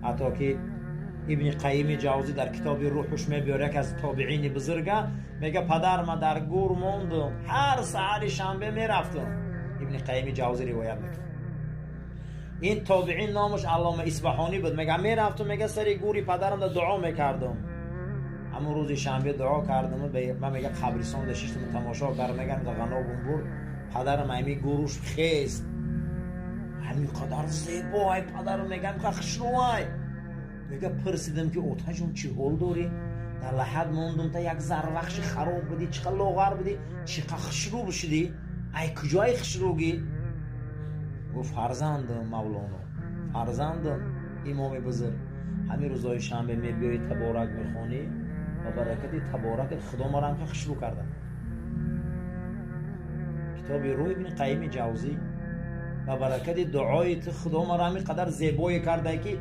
حتی که ابن قیم جوزی در کتاب روحش میبره که از تابعین بزرگه میگه پدر ما در گور موندم، هر سحر شنبه میرفتم. ابن قیم جوزی روایت میکنه. این تابعین نامش علامه اصفهانی بود. میگه میرفتم، میگه سری گوری پدرم در دعا میکردم. همون روز شنبه دعا کردم، من میگه قبرستان داشتم تماشا کردم، میگم در غنابم بود پدرم همین گوروش خیست، همین قدر زیبای پدرم، میگم که خشروای. میگه پرسیدم که اوتا جون چی حال داری؟ در لحد موندم تا یک زروخش خراب بودی، چقدر لاغر بودی، چقدر خشرو بشدی، ای کجای خشروگی؟ گفت فرزندم مولانا، فرزندم امام بزرگ، همین روزای شنبه میبیایی تبارک میخونی و برکت تبارک خدا ما هم که خشرو کردن. کتاب روح ابن قیم جوزی و برکت دعای خدا ما را همین قدر زیبایی کرده که